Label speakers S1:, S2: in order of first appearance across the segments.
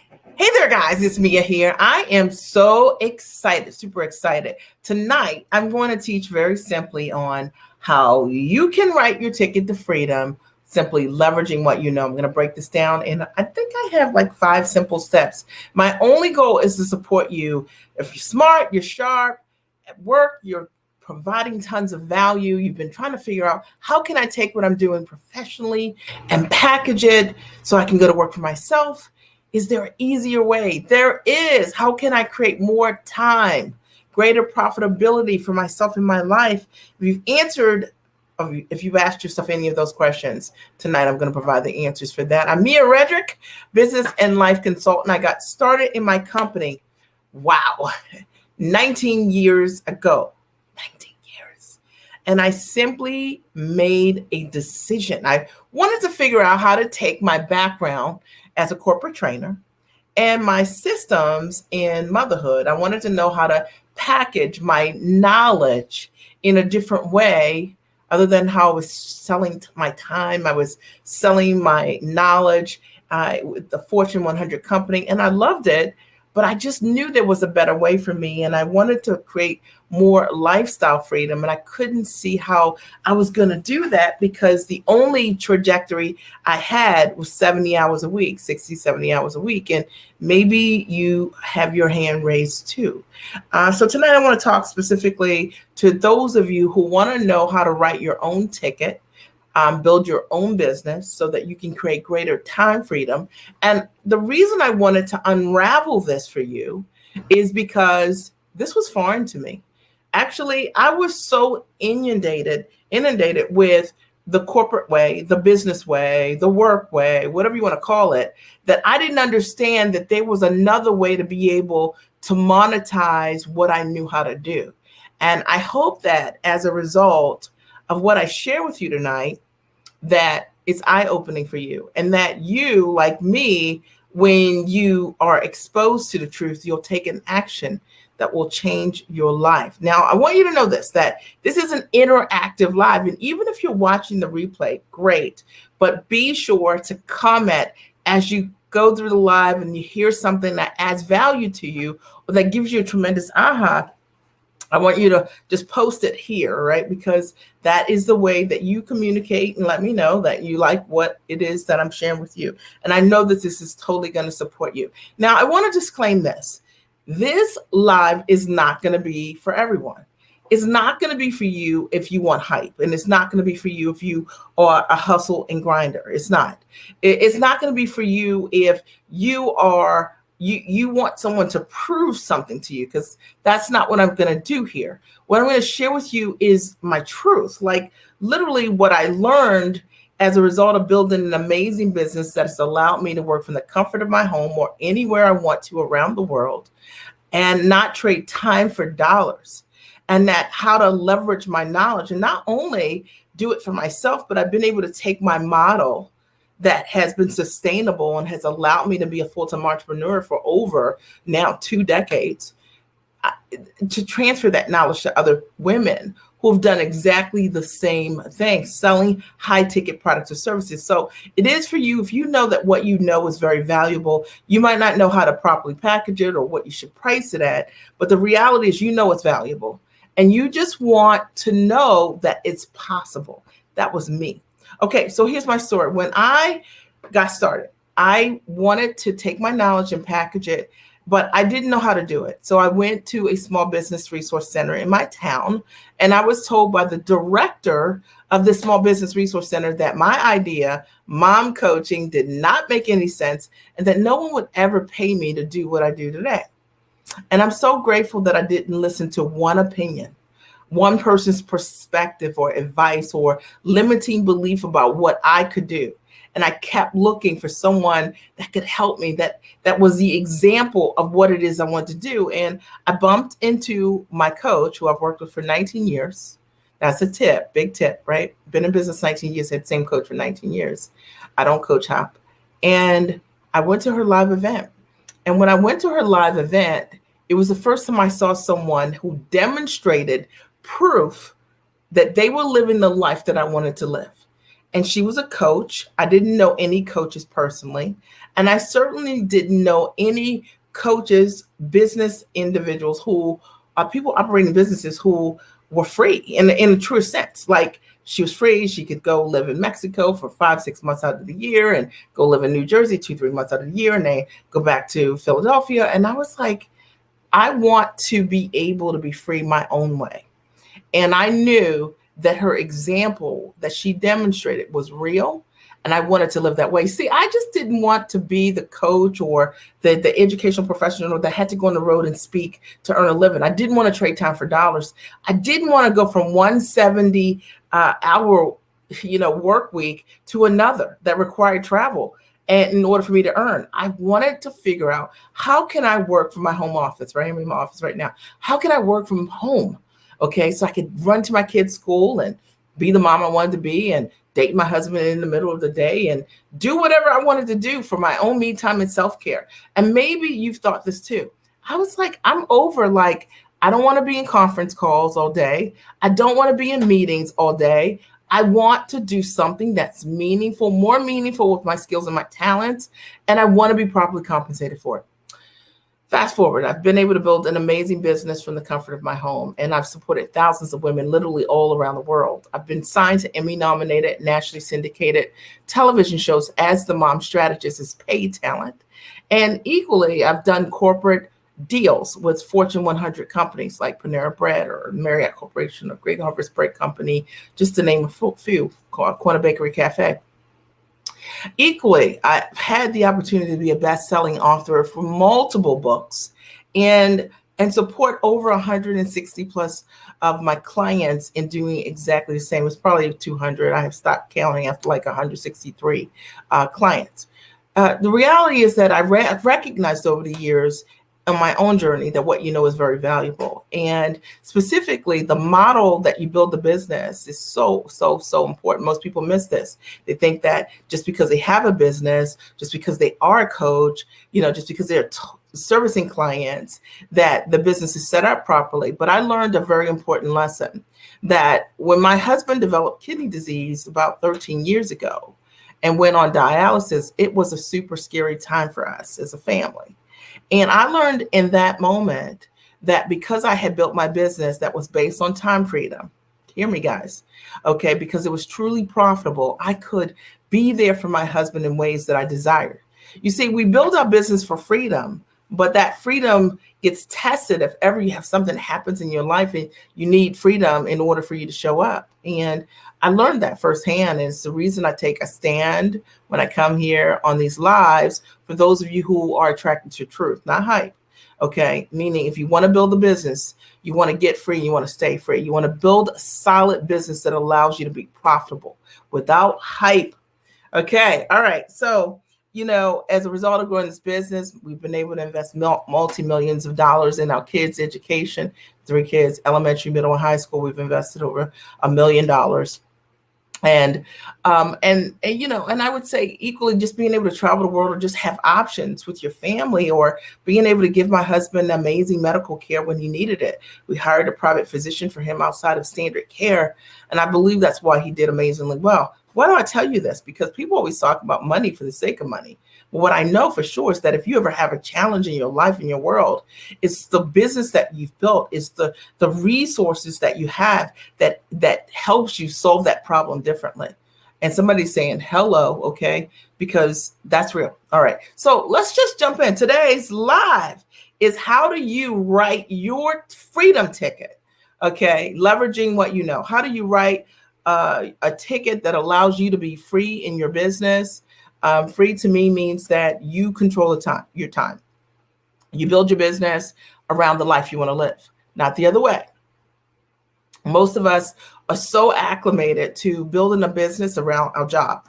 S1: Hey there, guys. It's Mia here. I am so excited, super excited. Tonight, I'm going to teach very simply on how you can write your ticket to freedom, simply leveraging what you know. I'm going to break this down, and I think I have like 5 simple steps. My only goal is to support you. If you're smart, you're sharp, at work, you're providing tons of value. You've been trying to figure out how can I take what I'm doing professionally and package it so I can go to work for myself. Is there an easier way? There is. How can I create more time, greater profitability for myself in my life? If you've asked yourself any of those questions, tonight I'm going to provide the answers for that. I'm Mia Redrick, business and life consultant. I got started in my company, wow, 19 years ago. 19 years. And I simply made a decision. I wanted to figure out how to take my background as a corporate trainer and my systems in motherhood. I wanted to know how to package my knowledge in a different way other than how I was selling my time. I was selling my knowledge with the Fortune 100 company, and I loved it. But I just knew there was a better way for me, and I wanted to create more lifestyle freedom, and I couldn't see how I was going to do that because the only trajectory I had was 70 hours a week, 60, 70 hours a week, and maybe you have your hand raised too. So tonight I want to talk specifically to those of you who want to know how to write your own ticket, build your own business so that you can create greater time freedom. And the reason I wanted to unravel this for you is because this was foreign to me. Actually, I was so inundated with the corporate way, the business way, the work way, whatever you want to call it, that I didn't understand that there was another way to be able to monetize what I knew how to do. And I hope that as a result of what I share with you tonight, that it's eye-opening for you, and that you, like me, when you are exposed to the truth, you'll take an action that will change your life. Now, I want you to know that this is an interactive live, and even if you're watching the replay, great, but be sure to comment as you go through the live and you hear something that adds value to you or that gives you a tremendous aha. I want you to just post it here, right? Because that is the way that you communicate and let me know that you like what it is that I'm sharing with you. And I know that this is totally going to support you. Now, I want to disclaim this. This live is not going to be for everyone. It's not going to be for you if you want hype. And it's not going to be for you if you are a hustle and grinder. It's not. It's not going to be for you if you are you want someone to prove something to you, because that's not what I'm going to do here. What I'm going to share with you is my truth, like literally what I learned as a result of building an amazing business that has allowed me to work from the comfort of my home or anywhere I want to around the world and not trade time for dollars, and that how to leverage my knowledge and not only do it for myself, but I've been able to take my model that has been sustainable and has allowed me to be a full-time entrepreneur for over now 2 decades, to transfer that knowledge to other women who have done exactly the same thing, selling high-ticket products or services. So it is for you. If you know that what you know is very valuable, you might not know how to properly package it or what you should price it at, but the reality is you know it's valuable, and you just want to know that it's possible. That was me. Okay, so here's my story. When I got started, I wanted to take my knowledge and package it, but I didn't know how to do it. So I went to a small business resource center in my town, and I was told by the director of the small business resource center that my idea, mom coaching, did not make any sense and that no one would ever pay me to do what I do today. And I'm so grateful that I didn't listen to one opinion, one person's perspective or advice or limiting belief about what I could do. And I kept looking for someone that could help me, that was the example of what it is I want to do. And I bumped into my coach, who I've worked with for 19 years. That's a tip, big tip, right? Been in business 19 years, had the same coach for 19 years. I don't coach hop. And I went to her live event. And when I went to her live event, it was the first time I saw someone who demonstrated proof that they were living the life that I wanted to live. and she was a coach. I didn't know any coaches personally, and I certainly didn't know any coaches, business individuals who are people operating businesses who were free in a true sense. Like, she was free. She could go live in Mexico for 5-6 months out of the year and go live in New Jersey 2-3 months out of the year, and then go back to Philadelphia. And I was like, I want to be able to be free my own way. And I knew that her example that she demonstrated was real. And I wanted to live that way. See, I just didn't want to be the coach or the educational professional that had to go on the road and speak to earn a living. I didn't want to trade time for dollars. I didn't want to go from 170 hour, work week to another that required travel. And in order for me to earn, I wanted to figure out, how can I work from my home office, right? I'm in my office right now. How can I work from home? Okay, so I could run to my kids' school and be the mom I wanted to be, and date my husband in the middle of the day, and do whatever I wanted to do for my own me time and self-care. And maybe you've thought this too. I was like, I'm over, like, I don't want to be in conference calls all day. I don't want to be in meetings all day. I want to do something that's meaningful, more meaningful with my skills and my talents, and I want to be properly compensated for it. Fast forward, I've been able to build an amazing business from the comfort of my home, and I've supported thousands of women literally all around the world. I've been signed to Emmy-nominated, nationally syndicated television shows as the mom strategist as paid talent. And equally, I've done corporate deals with Fortune 100 companies like Panera Bread or Marriott Corporation or Great Harvest Bread Company, just to name a few, called Corner Bakery Cafe. Equally, I've had the opportunity to be a best-selling author for multiple books and support over 160 plus of my clients in doing exactly the same. It's probably 200. I have stopped counting after like 163 clients. The reality is that I've recognized over the years on my own journey that what you know is very valuable. And specifically, the model that you build the business is so important. Most people miss this. They think that just because they have a business, just because they are a coach, just because they're servicing clients, that the business is set up properly. But I learned a very important lesson, that when my husband developed kidney disease about 13 years ago and went on dialysis, it was a super scary time for us as a family. And I learned in that moment that because I had built my business that was based on time freedom, hear me guys, okay, because it was truly profitable, I could be there for my husband in ways that I desired. You see, we build our business for freedom, but that freedom gets tested if ever you have something that happens in your life and you need freedom in order for you to show up. And I learned that firsthand. And it's the reason I take a stand when I come here on these lives for those of you who are attracted to truth, not hype. Okay. Meaning, if you want to build a business, you want to get free, you want to stay free, you want to build a solid business that allows you to be profitable without hype. Okay. All right. So, as a result of growing this business, we've been able to invest multi-millions of dollars in our kids' education. 3 kids, elementary, middle, and high school. We've invested over $1 million. And I would say equally, just being able to travel the world or just have options with your family, or being able to give my husband amazing medical care when he needed it. We hired a private physician for him outside of standard care. And I believe that's why he did amazingly well. Why do I tell you this? Because people always talk about money for the sake of money. But what I know for sure is that if you ever have a challenge in your life, in your world, it's the business that you've built, it's the resources that you have that helps you solve that problem differently. And somebody's saying hello, okay, because that's real. All right, so let's just jump in. Today's live is how do you write your freedom ticket, okay, leveraging what you know. How do you write a ticket that allows you to be free in your business? Free to me means that you control your time. You build your business around the life you want to live, not the other way. Most of us are so acclimated to building a business around our job.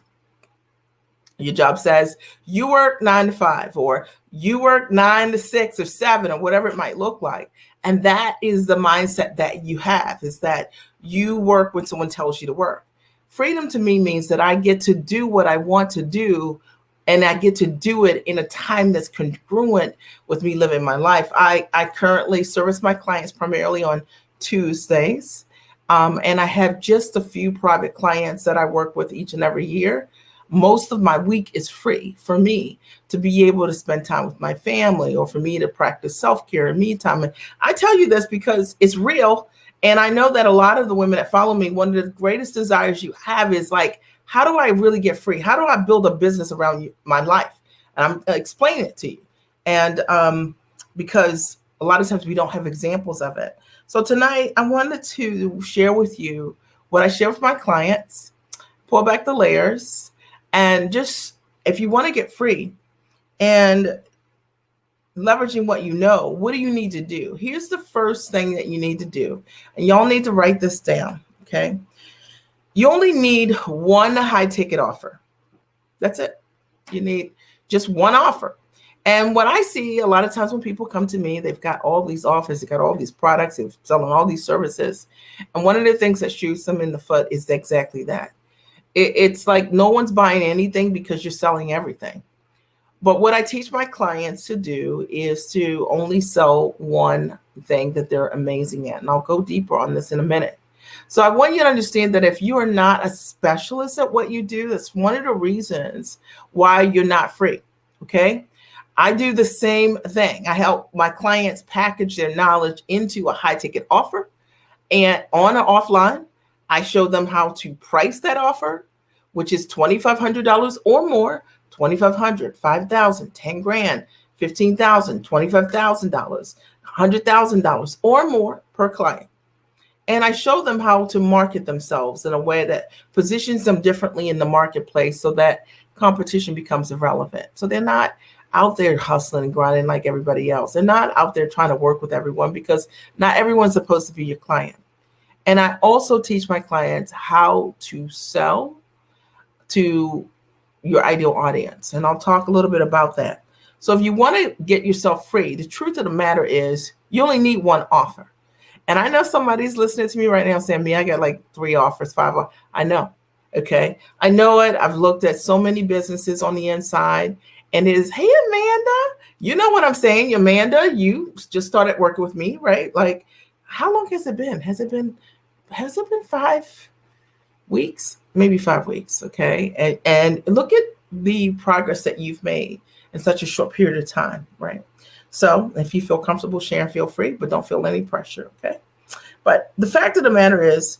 S1: Your job says you work 9 to 5, or you work 9 to 6 or 7, or whatever it might look like. And that is the mindset that you have, is that you work when someone tells you to work. Freedom to me means that I get to do what I want to do, and I get to do it in a time that's congruent with me living my life. I currently service my clients primarily on Tuesdays. And I have just a few private clients that I work with each and every year. Most of my week is free for me to be able to spend time with my family or for me to practice self-care and me time. And I tell you this because it's real. And I know that a lot of the women that follow me, one of the greatest desires you have is like, how do I really get free? How do I build a business around my life? And I'm explaining it to you. And because a lot of times we don't have examples of it. So tonight I wanted to share with you what I share with my clients, pull back the layers, and just if you want to get free and leveraging what you know, what do you need to do? Here's the first thing that you need to do. And y'all need to write this down, okay? You only need one high ticket offer. That's it. You need just one offer. And what I see a lot of times when people come to me, they've got all these offers, they've got all these products, they're selling all these services. And one of the things that shoots them in the foot is exactly that. It's like no one's buying anything because you're selling everything. But what I teach my clients to do is to only sell one thing that they're amazing at. And I'll go deeper on this in a minute. So I want you to understand that if you are not a specialist at what you do, that's one of the reasons why you're not free, okay? I do the same thing. I help my clients package their knowledge into a high ticket offer. And on or offline, I show them how to price that offer, which is $2,500 or more, $2,500, $5,000, 10 grand, $15,000, $25,000, $100,000 or more per client. And I show them how to market themselves in a way that positions them differently in the marketplace so that competition becomes irrelevant. So they're not out there hustling and grinding like everybody else. They're not out there trying to work with everyone because not everyone's supposed to be your client. And I also teach my clients how to sell to your ideal audience. And I'll talk a little bit about that. So if you want to get yourself free, the truth of the matter is you only need one offer. And I know somebody's listening to me right now saying, me, I got like 3 offers, 5 offers. I know. Okay. I know it. I've looked at so many businesses on the inside and it is, hey, Amanda, you know what I'm saying? Amanda, you just started working with me, right? Like, how long has it been? Has it been 5 weeks? Maybe 5 weeks. Okay. And look at the progress that you've made in such a short period of time, right? So if you feel comfortable sharing, feel free, but don't feel any pressure, okay? But the fact of the matter is,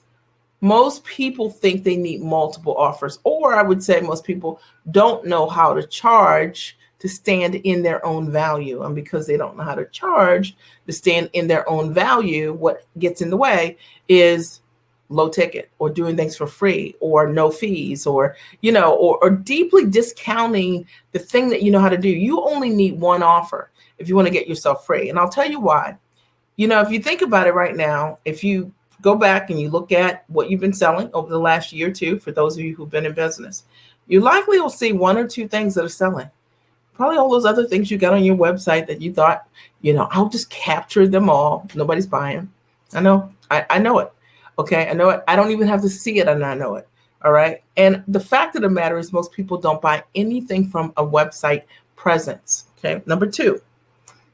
S1: most people think they need multiple offers, or I would say most people don't know how to charge to stand in their own value. And because they don't know how to charge to stand in their own value, what gets in the way is low ticket or doing things for free or no fees or, you know, or deeply discounting the thing that you know how to do. You only need one offer if you want to get yourself free. And I'll tell you why. You know, if you think about it right now, if you go back and you look at what you've been selling over the last year or two, for those of you who've been in business, you likely will see 1 or 2 things that are selling. Probably all those other things you got on your website that you thought, you know, I'll just capture them all. Nobody's buying. I know. I know it. Okay. I know it. I don't even have to see it and I know it. All right. And the fact of the matter is most people don't buy anything from a website presence. Okay. Number 2.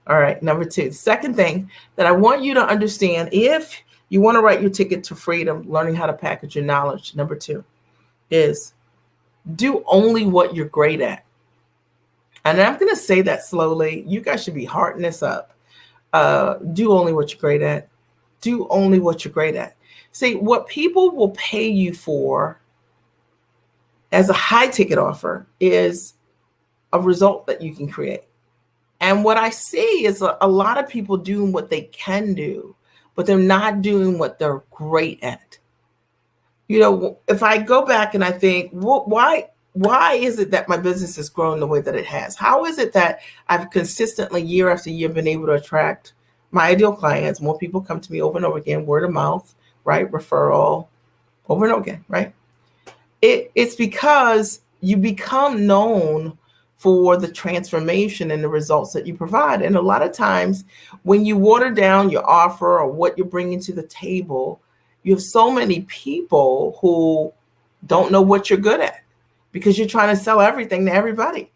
S1: All right. Number 2. Second thing that I want you to understand, if you want to write your ticket to freedom, learning how to package your knowledge, number 2 is do only what you're great at. And I'm going to say that slowly. You guys should be hearting this up. Do only what you're great at. Do only what you're great at. See, what people will pay you for as a high ticket offer is a result that you can create. And what I see is a lot of people doing what they can do, but they're not doing what they're great at. You know, if I go back and I think, why is it that my business has grown the way that it has? How is it that I've consistently year after year been able to attract my ideal clients? More people come to me over and over again, word of mouth, right? Referral, over and over again, right? It's because you become known for the transformation and the results that you provide. And a lot of times when you water down your offer or what you're bringing to the table, you have so many people who don't know what you're good at because you're trying to sell everything to everybody.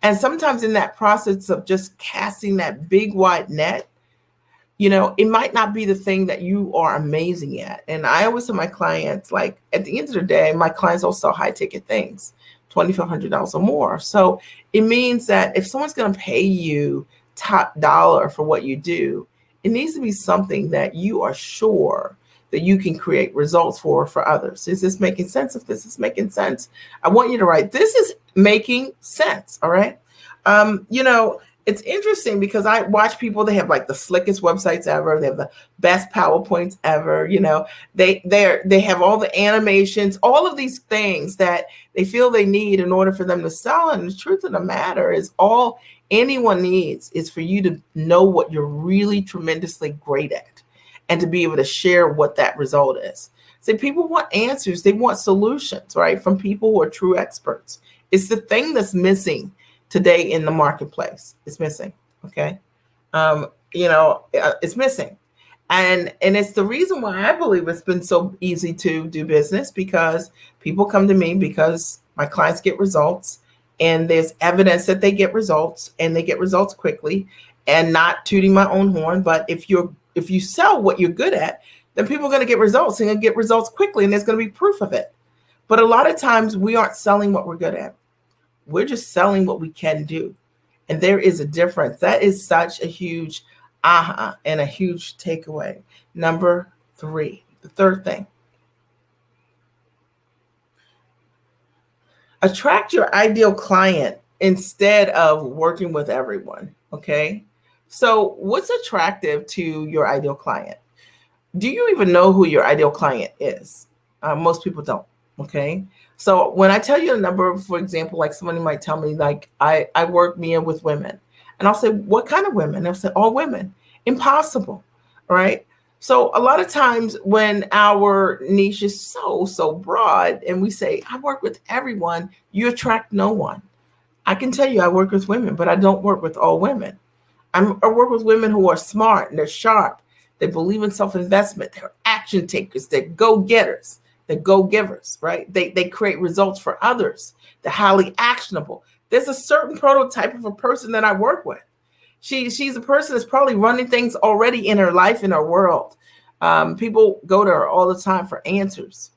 S1: And sometimes in that process of just casting that big wide net, it might not be the thing that you are amazing at. And I always tell my clients, like, at the end of the day, my clients all sell high ticket things, $2,500 or more. So it means that if someone's going to pay you top dollar for what you do, it needs to be something that you are sure that you can create results for others. Is this making sense? If this is making sense, I want you to write, this is making sense. All right. It's interesting because I watch people, they have like the slickest websites ever. They have the best PowerPoints ever. They have all the animations, all of these things that they feel they need in order for them to sell. And the truth of the matter is, all anyone needs is for you to know what you're really tremendously great at and to be able to share what that result is. See, people want answers. They want solutions, right? From people who are true experts. It's the thing that's missing today in the marketplace. It's missing. Okay. It's missing. And it's the reason why I believe it's been so easy to do business, because people come to me because my clients get results, and there's evidence that they get results, and they get results quickly. And not tooting my own horn, but if you sell what you're good at, then people are going to get results, and get results quickly, and there's going to be proof of it. But a lot of times we aren't selling what we're good at. We're just selling what we can do. And there is a difference. That is such a huge aha and a huge takeaway. Number 3, the third thing. Attract your ideal client instead of working with everyone. Okay. So what's attractive to your ideal client? Do you even know who your ideal client is? Most people don't. Okay. So when I tell you a number, for example, like somebody might tell me, like, I work with women, and I'll say, what kind of women? They'll say, all women. Impossible. Right. So a lot of times when our niche is so broad and we say, I work with everyone, you attract no one. I can tell you I work with women, but I don't work with all women. I work with women who are smart and they're sharp. They believe in self-investment. They're action takers. They're go-getters. They're go-givers, right? They create results for others. They're highly actionable. There's a certain prototype of a person that I work with. She's a person that's probably running things already in her life, in her world. People go to her all the time for answers.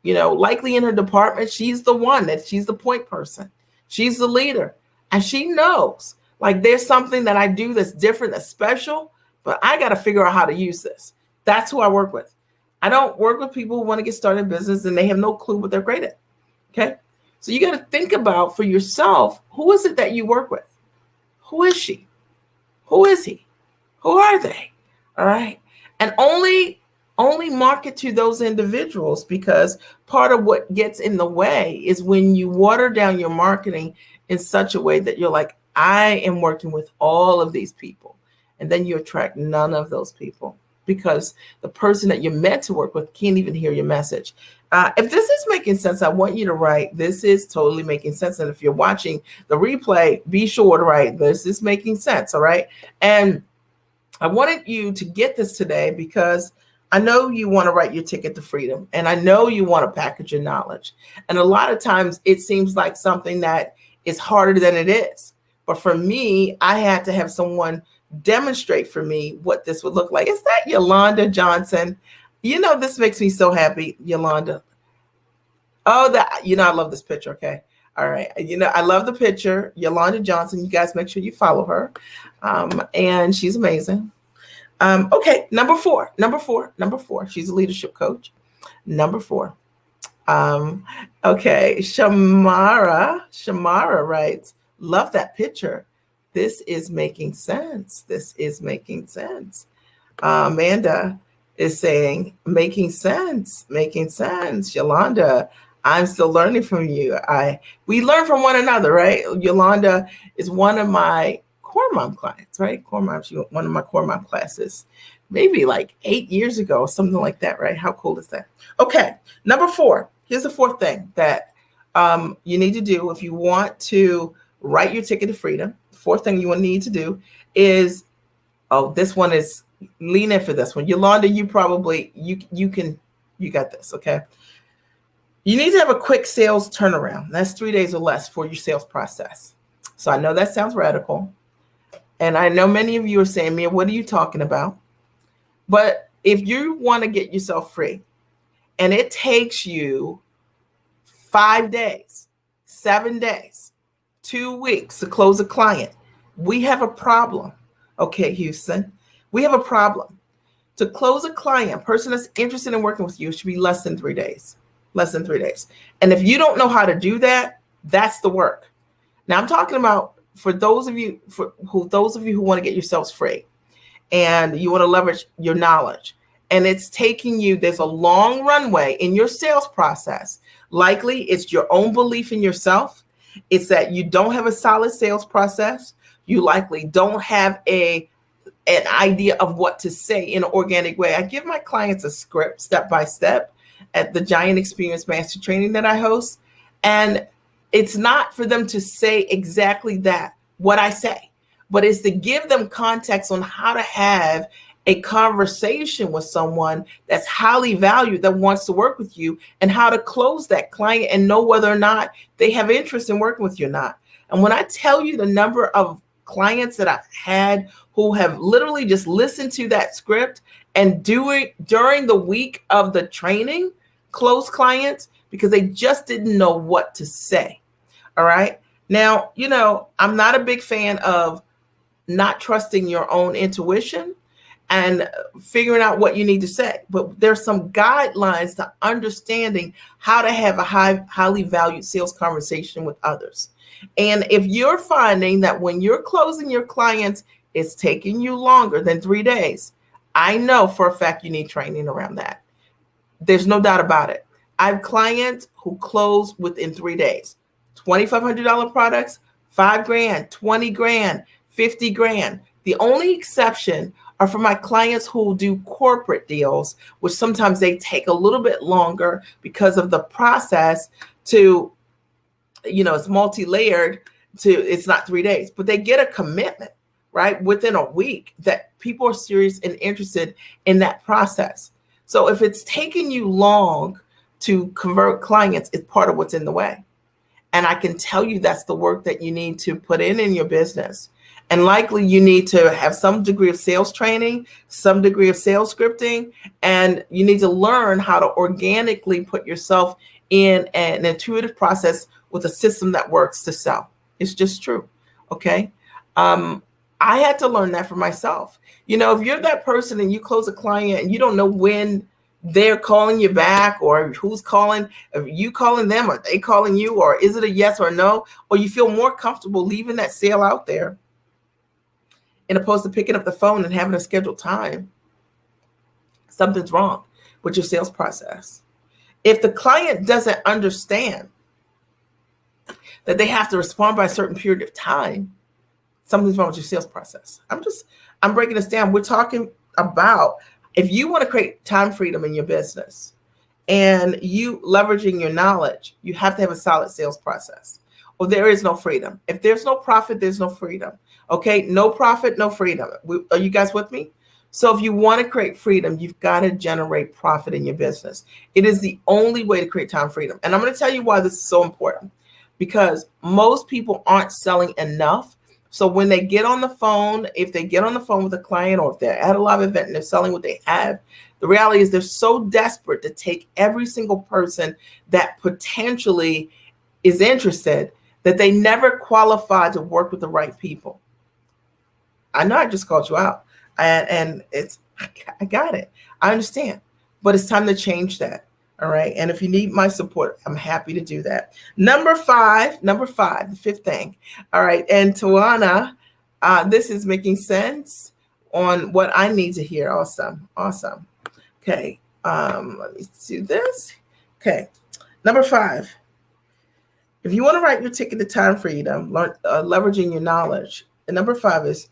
S1: Likely in her department, she's the point person. She's the leader. And she knows, like, there's something that I do that's different, that's special, but I got to figure out how to use this. That's who I work with. I don't work with people who want to get started in business and they have no clue what they're great at. Okay. So you got to think about for yourself, who is it that you work with? Who is she? Who is he? Who are they? All right. And only market to those individuals, because part of what gets in the way is when you water down your marketing in such a way that you're like, I am working with all of these people. And then you attract none of those people, because the person that you're meant to work with can't even hear your message. If this is making sense, I want you to write, this is totally making sense. And if you're watching the replay, be sure to write, this is making sense. All right. And I wanted you to get this today because I know you want to write your ticket to freedom, and I know you want to package your knowledge. And a lot of times it seems like something that is harder than it is. But for me, I had to have someone demonstrate for me what this would look like. Is that Yolanda Johnson? This makes me so happy, Yolanda. Oh, I love this picture. Okay. All right. I love the picture. Yolanda Johnson. You guys make sure you follow her. And she's amazing. Okay. Number four. She's a leadership coach. Number 4. Okay. Shamara writes, love that picture. This is making sense. Amanda is saying, making sense. Yolanda, I'm still learning from you. We learn from one another, right? Yolanda is one of my Core Mom clients, right? Core Mom, she went one of my Core Mom classes, maybe like 8 years ago, something like that, right? How cool is that? Okay, number 4. Here's the 4th thing that you need to do if you want to write your ticket to freedom. The 4th thing you will need to do is, this one is, lean in for this one. Yolanda, you probably, you got this, okay? You need to have a quick sales turnaround. That's 3 days or less for your sales process. So I know that sounds radical. And I know many of you are saying, Mia, what are you talking about? But if you want to get yourself free and it takes you 5 days, 7 days, 2 weeks to close a client, we have a problem. Okay, Houston, we have a problem. To close a client, a person that's interested in working with you, it should be less than 3 days. Less than 3 days. And if you don't know how to do that, that's the work. Now I'm talking about for those of you who want to get yourselves free and you want to leverage your knowledge. And it's taking you, there's a long runway in your sales process. Likely it's your own belief in yourself. It's that you don't have a solid sales process. You likely don't have an idea of what to say in an organic way. I give my clients a script step by step at the Giant Experience Master Training that I host. And it's not for them to say exactly that, what I say, but it's to give them context on how to have a conversation with someone that's highly valued, that wants to work with you, and how to close that client and know whether or not they have interest in working with you or not. And when I tell you the number of clients that I've had who have literally just listened to that script and do it during the week of the training, close clients, because they just didn't know what to say. All right. Now, I'm not a big fan of not trusting your own intuition and figuring out what you need to say. But there's some guidelines to understanding how to have a highly valued sales conversation with others. And if you're finding that when you're closing your clients, it's taking you longer than 3 days, I know for a fact you need training around that. There's no doubt about it. I have clients who close within 3 days. $2,500 products, $5,000, $20,000, $50,000. The only exception are for my clients who do corporate deals, which sometimes they take a little bit longer because of the process to, it's multi-layered it's not 3 days, but they get a commitment, right? Within a week that people are serious and interested in that process. So if it's taking you long to convert clients, it's part of what's in the way. And I can tell you that's the work that you need to put in your business. And likely you need to have some degree of sales training, some degree of sales scripting, and you need to learn how to organically put yourself in an intuitive process with a system that works to sell. It's just true. Okay. I had to learn that for myself. If you're that person and you close a client and you don't know when they're calling you back or who's calling, are you calling them, are they calling you, or is it a yes or no, or you feel more comfortable leaving that sale out there in opposed to picking up the phone and having a scheduled time, something's wrong with your sales process. If the client doesn't understand that they have to respond by a certain period of time, something's wrong with your sales process. I'm breaking this down. We're talking about if you want to create time freedom in your business and you leveraging your knowledge, you have to have a solid sales process, or there is no freedom. If there's no profit, there's no freedom. Okay, no profit, no freedom. Are you guys with me? So if you want to create freedom, you've got to generate profit in your business. It is the only way to create time freedom. And I'm going to tell you why this is so important, because most people aren't selling enough. So when they get on the phone, if they get on the phone with a client, or if they're at a live event and they're selling what they have, the reality is they're so desperate to take every single person that potentially is interested that they never qualify to work with the right people. I know I just called you out, and I got it. I understand, but it's time to change that. All right. And if you need my support, I'm happy to do that. Number five, the fifth thing. All right. And Tawana, this is making sense on what I need to hear. Awesome. Okay. Let me do this. Okay. Number 5. If you want to write your ticket to time freedom, leveraging your knowledge, and number 5 is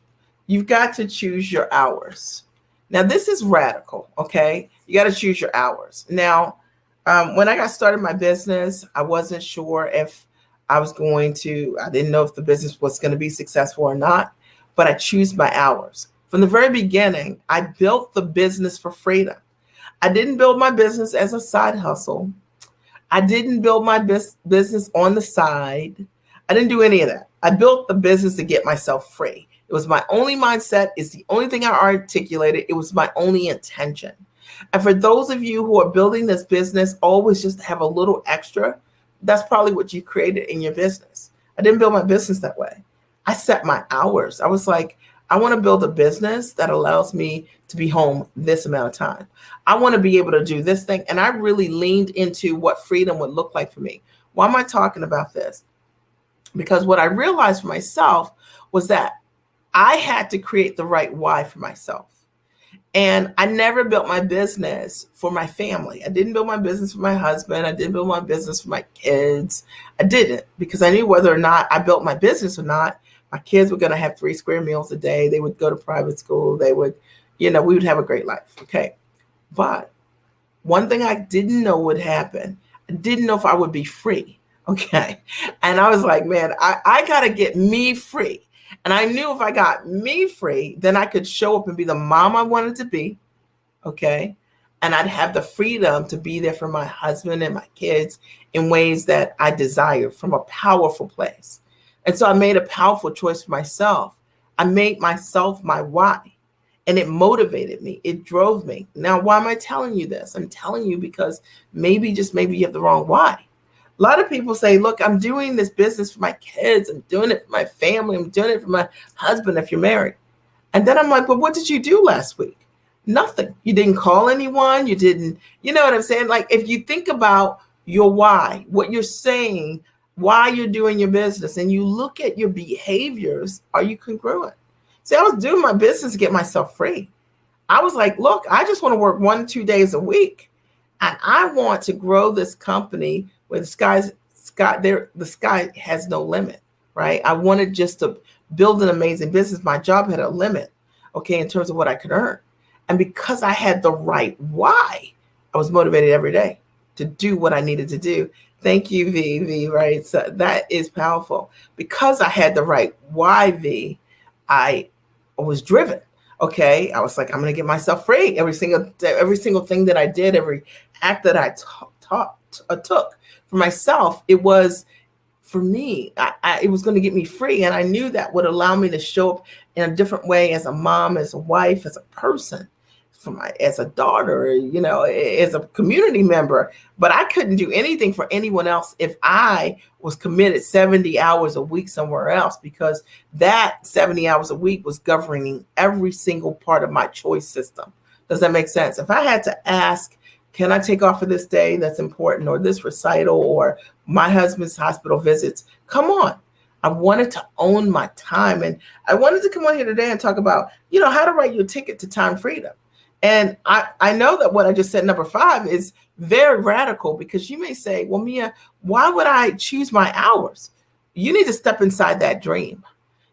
S1: you've got to choose your hours. Now, this is radical. Okay. You got to choose your hours. Now, when I got started my business, I wasn't sure if I didn't know if the business was going to be successful or not, but I choose my hours. From the very beginning, I built the business for freedom. I didn't build my business as a side hustle. I didn't build my business on the side. I didn't do any of that. I built the business to get myself free. It was my only mindset. It's the only thing I articulated. It was my only intention. And for those of you who are building this business, always just have a little extra, that's probably what you created in your business. I didn't build my business that way. I set my hours. I was like, I want to build a business that allows me to be home this amount of time. I want to be able to do this thing. And I really leaned into what freedom would look like for me. Why am I talking about this? Because what I realized for myself was that I had to create the right why for myself. And I never built my business for my family. I didn't build my business for my husband. I didn't build my business for my kids. I didn't, because I knew whether or not I built my business or not, my kids were going to have 3 square meals a day. They would go to private school. They would, we would have a great life. Okay. But one thing I didn't know would happen, I didn't know if I would be free. Okay. And I was like, man, I got to get me free. And I knew if I got me free, then I could show up and be the mom I wanted to be. Okay. And I'd have the freedom to be there for my husband and my kids in ways that I desired from a powerful place. And so I made a powerful choice for myself. I made myself my why. And it motivated me. It drove me. Now, why am I telling you this? I'm telling you because maybe you have the wrong why. A lot of people say, look, I'm doing this business for my kids. I'm doing it for my family. I'm doing it for my husband if you're married. And then I'm like, well, what did you do last week? Nothing. You didn't call anyone. You didn't, you know what I'm saying? Like, if you think about your why, what you're saying, why you're doing your business, and you look at your behaviors, are you congruent? See, I was doing my business to get myself free. I was like, look, I just want to work 1-2 days a week. And I want to grow this company where the sky has no limit, right? I wanted just to build an amazing business. My job had a limit, okay, in terms of what I could earn. And because I had the right why, I was motivated every day to do what I needed to do. Thank you, V, right? So that is powerful. Because I had the right why, V, I was driven. Okay, I was like, I'm going to get myself free. Every single thing that I did, every act that I took for myself, it was for me. It was going to get me free, and I knew that would allow me to show up in a different way as a mom, as a wife, as a person, as a daughter, as a community member. But I couldn't do anything for anyone else if I was committed 70 hours a week somewhere else, because that 70 hours a week was governing every single part of my choice system. Does that make sense? If I had to ask, can I take off for this day that's important, or this recital, or my husband's hospital visits? Come on. I wanted to own my time. And I wanted to come on here today and talk about, how to write your ticket to time freedom. And I know that what I just said, number 5, is very radical, because you may say, well, Mia, why would I choose my hours? You need to step inside that dream.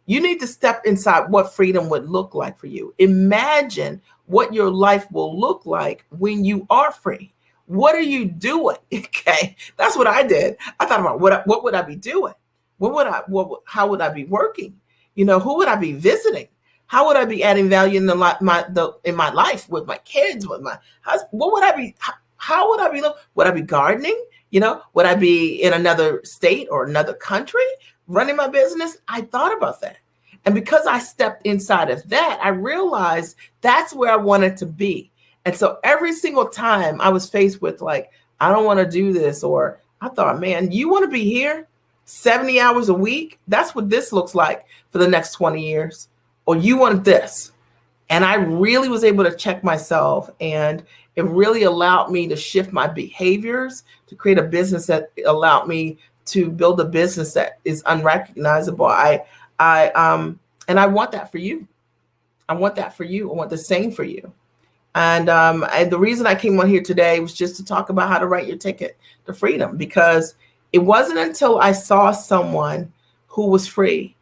S1: You need to step inside what freedom would look like for you. Imagine what your life will look like when you are free. What are you doing? Okay, that's what I did. I thought about what would I be doing? How would I be working? Who would I be visiting? How would I be adding value in my life with my kids, with my husband? What would I be? How would I be? Would I be gardening? Would I be in another state or another country running my business? I thought about that. And because I stepped inside of that, I realized that's where I wanted to be. And so every single time I was faced with I don't want to do this, or I thought, man, you want to be here 70 hours a week? That's what this looks like for the next 20 years. Or you want this. And I really was able to check myself, and it really allowed me to shift my behaviors to create a business that allowed me to build a business that is unrecognizable. And I want that for you. I want that for you. I want the same for you. And the reason I came on here today was just to talk about how to write your ticket to freedom, because it wasn't until I saw someone who was free,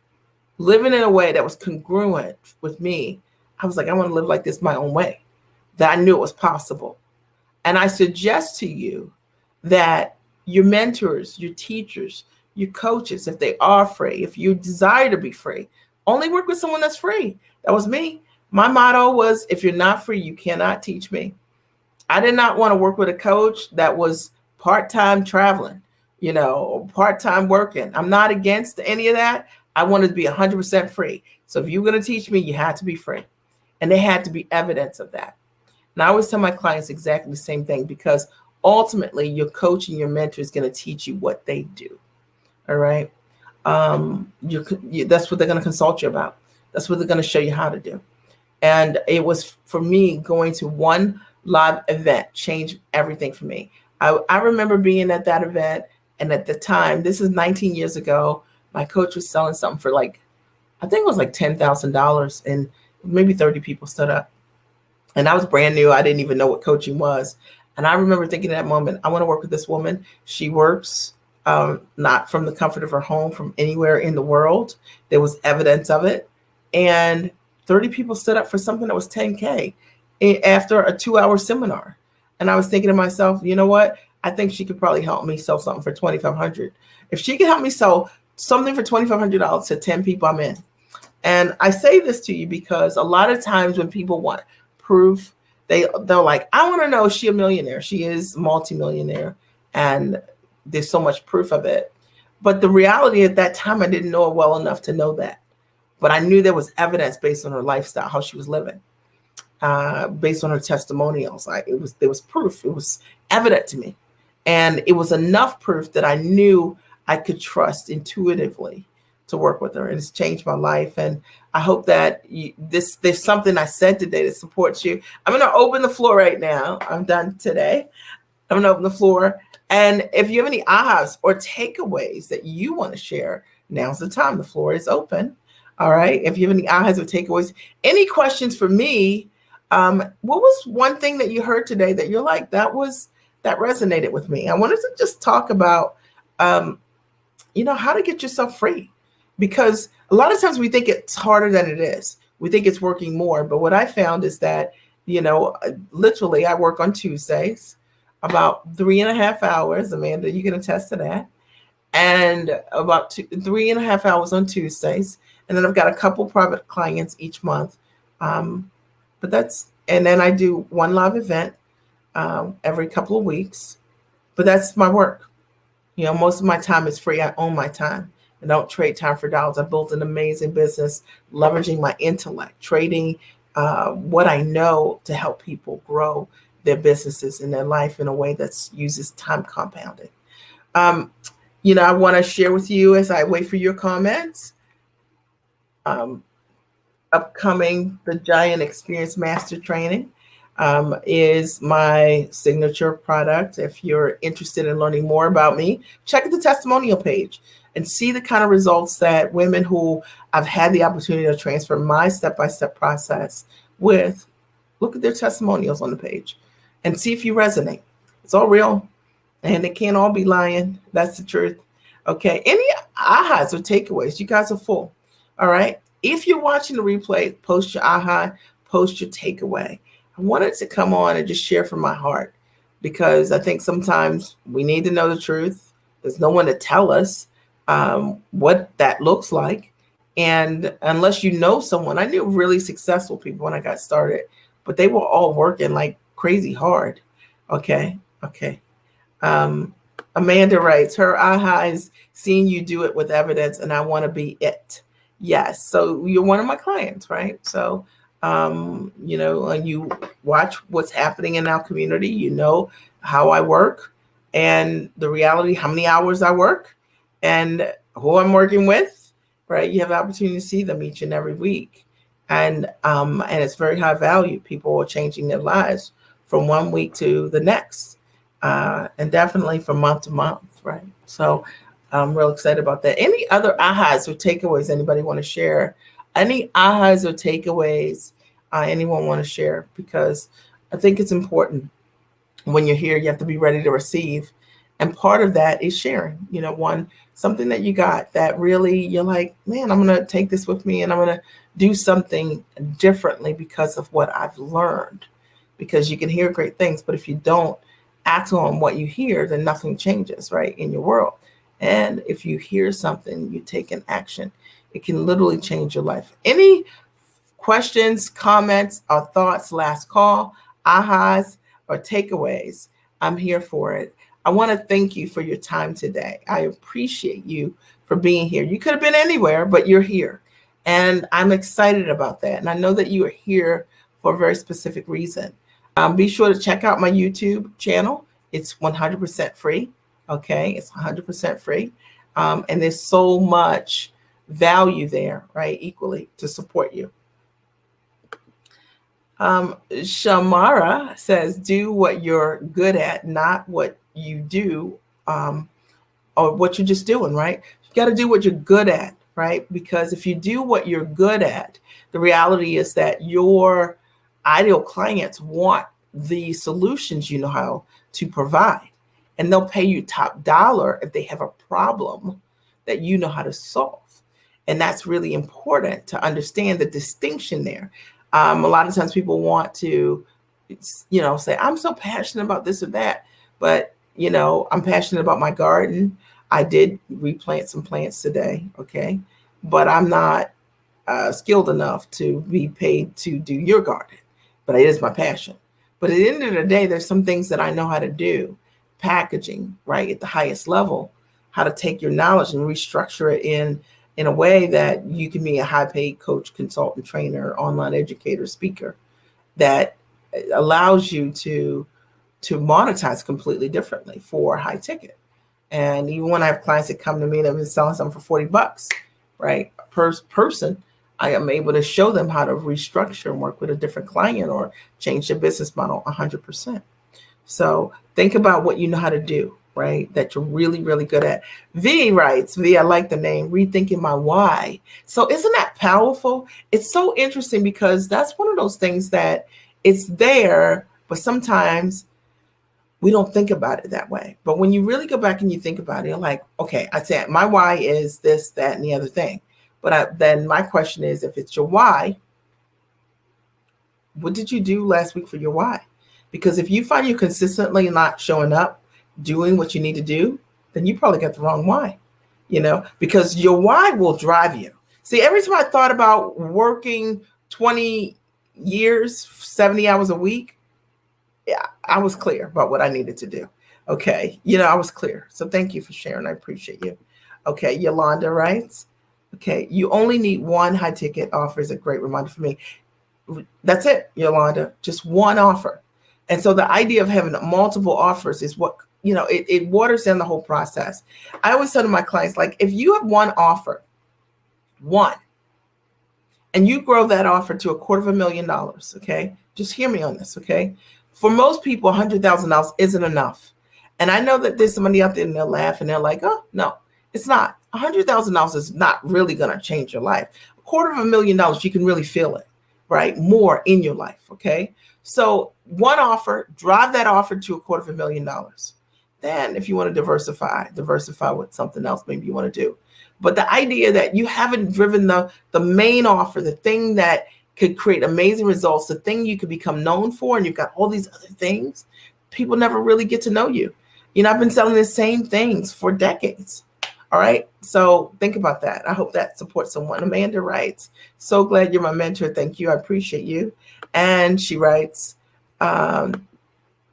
S1: living in a way that was congruent with me, I was like, I want to live like this my own way, that I knew it was possible. And I suggest to you that your mentors, your teachers, your coaches, if they are free, if you desire to be free, only work with someone that's free. That was me. My motto was, if you're not free, you cannot teach me. I did not want to work with a coach that was part-time traveling, part-time working. I'm not against any of that. I wanted to be 100% free. So if you were going to teach me, you had to be free. And there had to be evidence of that. And I always tell my clients exactly the same thing, because ultimately your coach and your mentor is going to teach you what they do. All right. That's what they're going to consult you about. That's what they're going to show you how to do. And it was, for me, going to one live event changed everything for me. I remember being at that event, and at the time, this is 19 years ago, my coach was selling something for like, I think it was like $10,000, and maybe 30 people stood up. And I was brand new. I didn't even know what coaching was. And I remember thinking at that moment, I want to work with this woman. She works not from the comfort of her home, from anywhere in the world. There was evidence of it. And 30 people stood up for something that was $10K after a 2-hour seminar. And I was thinking to myself, you know what? I think she could probably help me sell something for $2,500. If she could help me sell something for $2,500 to 10 people, I'm in. And I say this to you because a lot of times when people want proof, they're like, I want to know, is she a millionaire? She is multimillionaire, and there's so much proof of it. But the reality at that time, I didn't know her well enough to know that. But I knew there was evidence based on her lifestyle, how she was living, based on her testimonials. There was proof. It was evident to me. And it was enough proof that I knew I could trust intuitively to work with her. And it's changed my life. And I hope that there's something I said today that supports you. I'm going to open the floor right now. I'm done today. I'm going to open the floor. And if you have any ahas or takeaways that you want to share, now's the time. The floor is open. All right. If you have any ahas or takeaways, any questions for me, what was one thing that you heard today that you're like, that resonated with me? I wanted to just talk about, how to get yourself free, because a lot of times we think it's harder than it is. We think it's working more. But what I found is that, literally I work on Tuesdays about 3.5 hours. Amanda, you can attest to that. And about 3.5 hours on Tuesdays. And then I've got a couple private clients each month. And then I do one live event every couple of weeks. But that's my work. Most of my time is free. I own my time. I don't trade time for dollars. I built an amazing business, leveraging my intellect, trading what I know to help people grow their businesses and their life in a way that uses time compounding. I want to share with you, as I wait for your comments, upcoming the Giant Experience Master Training is my signature product. If you're interested in learning more about me, check the testimonial page and see the kind of results that women who I've had the opportunity to transfer my step-by-step process with, look at their testimonials on the page and see if you resonate. It's all real, and it can't all be lying. That's the truth. Okay. Any ahas or takeaways? You guys are full. All right. If you're watching the replay, post your aha, post your takeaway. I wanted to come on and just share from my heart, because I think sometimes we need to know the truth. There's no one to tell us what that looks like. And unless you know someone, I knew really successful people when I got started, but they were all working like crazy hard. Okay. Amanda writes, her aha is seeing you do it with evidence, and I want to be it. Yes. So you're one of my clients, right? So, you watch what's happening in our community, how I work and the reality, how many hours I work and who I'm working with, right? You have the opportunity to see them each and every week. And it's very high value. People are changing their lives from one week to the next, and definitely from month to month, right? So I'm real excited about that. Any other ahas or takeaways anybody want to share? Any ahas or takeaways anyone want to share? Because I think it's important when you're here, you have to be ready to receive. And part of that is sharing, something that you got that really you're like, man, I'm going to take this with me and I'm going to do something differently because of what I've learned. Because you can hear great things, but if you don't act on what you hear, then nothing changes, right, in your world. And if you hear something, you take an action, it can literally change your life. Any questions, comments, or thoughts, last call, ahas, or takeaways? I'm here for it. I want to thank you for your time today. I appreciate you for being here. You could have been anywhere, but you're here. And I'm excited about that. And I know that you are here for a very specific reason. Be sure to check out my YouTube channel. It's 100% free. Okay, it's 100% free. And there's so much value there, right? Equally to support you. Shamara says, do what you're good at, not what you do, or what you're just doing, right? You got to do what you're good at, right? Because if you do what you're good at, the reality is that your ideal clients want the solutions you know how to provide. And they'll pay you top dollar if they have a problem that you know how to solve. And that's really important to understand the distinction there. A lot of times people want to, say, I'm so passionate about this or that, but, I'm passionate about my garden. I did replant some plants today, okay? But I'm not skilled enough to be paid to do your garden, but it is my passion. But at the end of the day, there's some things that I know how to do. Packaging, right, at the highest level, how to take your knowledge and restructure it in a way that you can be a high-paid coach, consultant, trainer, online educator, speaker that allows you to monetize completely differently for high ticket. And even when I have clients that come to me that have been selling something for $40, right, per person, I am able to show them how to restructure and work with a different client or change their business model 100%. So think about what you know how to do, right? That you're really, really good at. V writes, I like the name, Rethinking My Why. So isn't that powerful? It's so interesting because that's one of those things that it's there, but sometimes we don't think about it that way. But when you really go back and you think about it, you're like, okay, I said my why is this, that, and the other thing. But then my question is, if it's your why, what did you do last week for your why? Because if you find you consistently not showing up, doing what you need to do, then you probably got the wrong why, because your why will drive you. See, every time I thought about working 20 years, 70 hours a week, yeah, I was clear about what I needed to do. Okay. I was clear. So thank you for sharing. I appreciate you. Okay. Yolanda writes, okay, you only need one high ticket offer is a great reminder for me. That's it, Yolanda, just one offer. And so the idea of having multiple offers is what, it waters down the whole process. I always tell to my clients, like, if you have one offer, and you grow that offer to $250,000, okay, just hear me on this, okay? For most people, $100,000 isn't enough. And I know that there's somebody out there and they'll laugh and they're like, oh, no, it's not. $100,000 is not really going to change your life. $250,000, you can really feel it, right? More in your life, okay? So one offer, drive that offer to $250,000. Then if you want to diversify with something else maybe you want to do. But the idea that you haven't driven the main offer, the thing that could create amazing results, the thing you could become known for, and you've got all these other things, people never really get to know you. I've been selling the same things for decades. All right. So think about that. I hope that supports someone. Amanda writes, so glad you're my mentor. Thank you. I appreciate you. And she writes,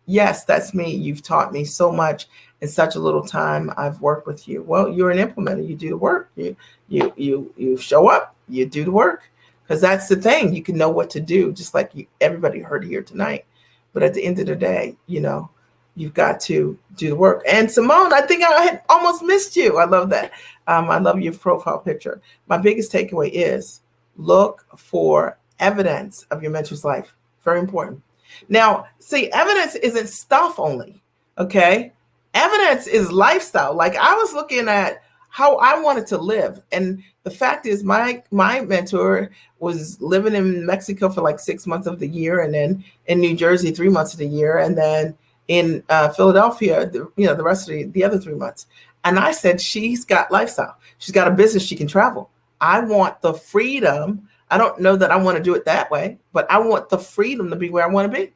S1: yes, that's me. You've taught me so much in such a little time I've worked with you. Well, you're an implementer. You do the work. You show up. You do the work. Because that's the thing. You can know what to do, just like everybody heard here tonight. But at the end of the day, you've got to do the work. And Simone, I think I had almost missed you. I love that. I love your profile picture. My biggest takeaway is look for evidence of your mentor's life. Very important. Now, see, evidence isn't stuff only, okay? Evidence is lifestyle. Like I was looking at how I wanted to live. And the fact is my mentor was living in Mexico for like 6 months of the year, and then in New Jersey 3 months of the year, and then in Philadelphia, the rest of the other 3 months. And I said, she's got lifestyle. She's got a business. She can travel. I want the freedom. I don't know that I want to do it that way, but I want the freedom to be where I want to be.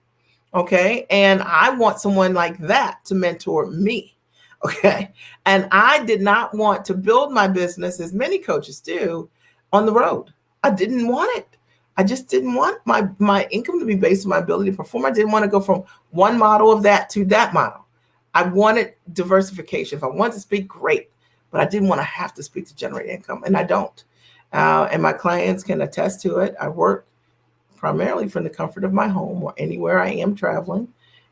S1: Okay. And I want someone like that to mentor me. Okay. And I did not want to build my business, as many coaches do, on the road. I didn't want it. I just didn't want my income to be based on my ability to perform. I didn't want to go from one model of that to that model. I wanted diversification. If I wanted to speak, great, but I didn't want to have to speak to generate income, and I don't. And my clients can attest to it. I work primarily from the comfort of my home or anywhere I am traveling.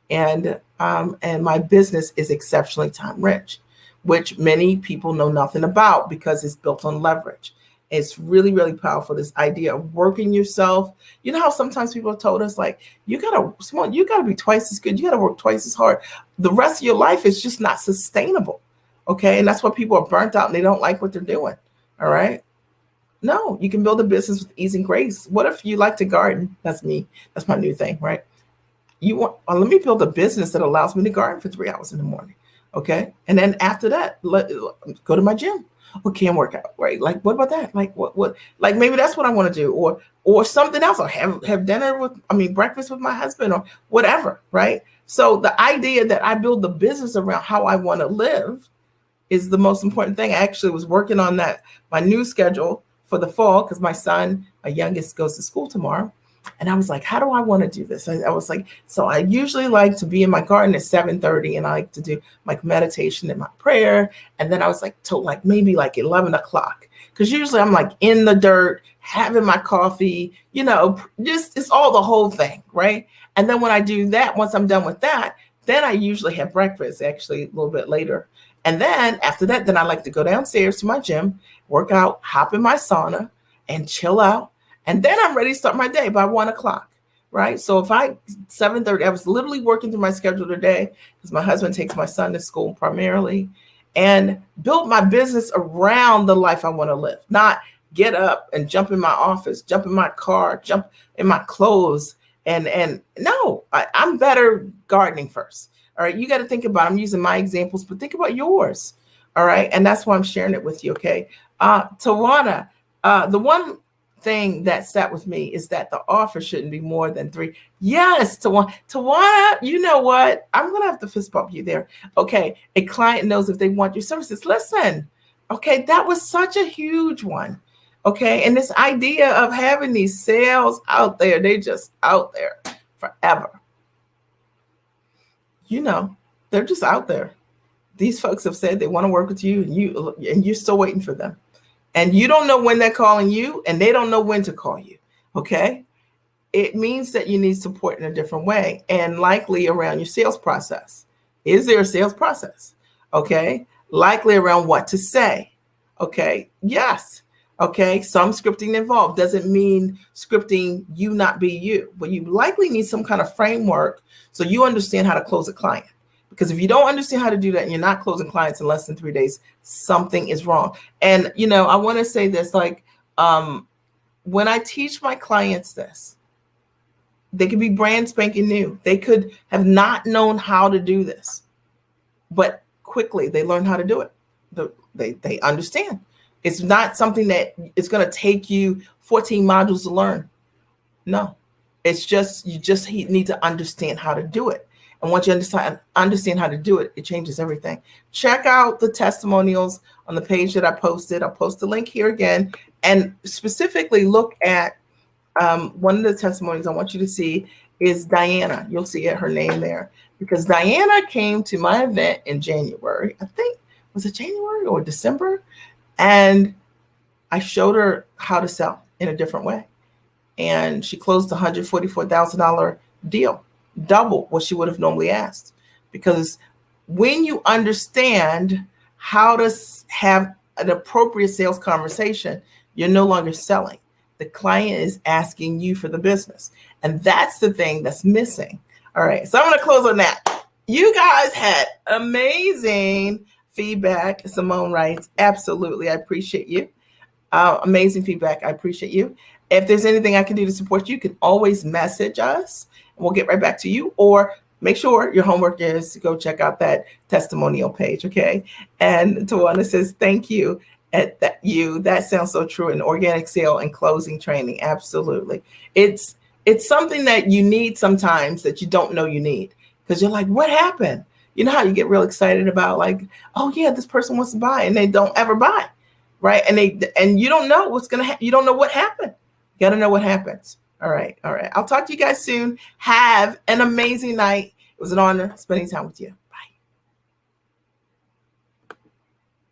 S1: And my business is exceptionally time rich, which many people know nothing about because it's built on leverage. It's really, really powerful. This idea of working yourself. You know how sometimes people have told us, like, you gotta be twice as good. You gotta work twice as hard. The rest of your life is just not sustainable. Okay. And that's why people are burnt out and they don't like what they're doing. All right. No, you can build a business with ease and grace. What if you like to garden? That's me. That's my new thing, right? Let me build a business that allows me to garden for 3 hours in the morning. Okay. And then after that, go to my gym. Okay, and work out, right? Like, what about that? Like, like maybe that's what I want to do, or something else, or have breakfast with my husband, or whatever, right? So the idea that I build the business around how I want to live is the most important thing. I actually was working on my new schedule for the fall, because my youngest, goes to school tomorrow. And I was like, how do I want to do this? I was like, so I usually like to be in my garden at 7:30, and I like to do like meditation and my prayer. And then I was like, till like maybe like 11 o'clock, because usually I'm like in the dirt, having my coffee, just it's all the whole thing, right? And then when I do that, once I'm done with that, then I usually have breakfast actually a little bit later. And then after that, then I like to go downstairs to my gym, work out, hop in my sauna, and chill out. And then I'm ready to start my day by 1 o'clock, right? So if 7:30, I was literally working through my schedule today because my husband takes my son to school primarily, and built my business around the life I want to live, not get up and jump in my office, jump in my car, jump in my clothes. And no, I'm better gardening first. All right. You got to think about, I'm using my examples, but think about yours. All right. And that's why I'm sharing it with you. Okay. Tawana, the one thing that sat with me is that the offer shouldn't be more than 3. Yes, Tawana, you know what? I'm going to have to fist bump you there. Okay. A client knows if they want your services. Listen. Okay. That was such a huge one. Okay. And this idea of having these sales out there, they just out there forever. They're just out there. These folks have said they want to work with you, and you're still waiting for them. And you don't know when they're calling you, and they don't know when to call you. Okay. It means that you need support in a different way, and likely around your sales process. Is there a sales process? Okay. Likely around what to say. Okay. Yes. Okay. Some scripting involved. Doesn't mean scripting you not be you, but you likely need some kind of framework so you understand how to close a client. Because if you don't understand how to do that and you're not closing clients in less than 3 days, something is wrong. And, I want to say this, like, when I teach my clients this, they could be brand spanking new. They could have not known how to do this, but quickly they learn how to do it. They understand. It's not something that it's going to take you 14 modules to learn. No, it's just, you just need to understand how to do it. And once you understand how to do it, it changes everything. Check out the testimonials on the page that I posted. I'll post the link here again. And specifically look at one of the testimonies I want you to see is Diana. You'll see her name there, because Diana came to my event in January. I think, was it January or December? And I showed her how to sell in a different way. And she closed a $144,000 deal. Double what she would have normally asked. Because when you understand how to have an appropriate sales conversation, you're no longer selling. The client is asking you for the business. And that's the thing that's missing. All right. So I'm going to close on that. You guys had amazing feedback. Simone writes, absolutely. I appreciate you. Amazing feedback. I appreciate you. If there's anything I can do to support you, you can always message us. We'll get right back to you, or make sure your homework is to go check out that testimonial page. Okay. And Tawana says, thank you. That sounds so true. In organic sale and closing training. Absolutely. It's something that you need sometimes that you don't know you need, because you're like, what happened? You know how you get real excited about, like, oh yeah, this person wants to buy, and they don't ever buy. Right. And you don't know what's going to happen. You don't know what happened. You got to know what happens. All right. All right. I'll talk to you guys soon. Have an amazing night. It was an honor spending time with you.